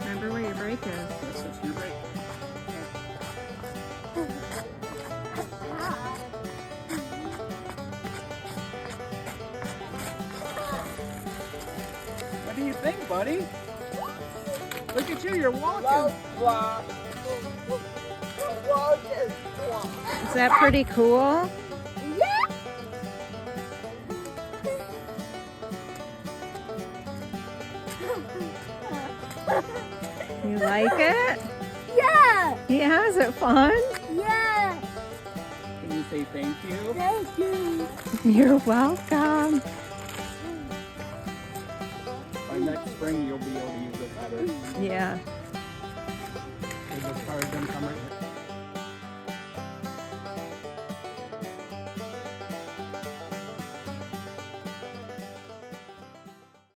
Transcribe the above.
Remember where your brake is. Yes, that's your brake. What do you think, buddy? Look at you, you're walking. Is that pretty cool? You like it? Yeah! Yeah, is it fun? Yeah! Can you say thank you? Thank you! You're welcome. By next spring, you'll be able to use it better. Yeah. Because the cars don't come right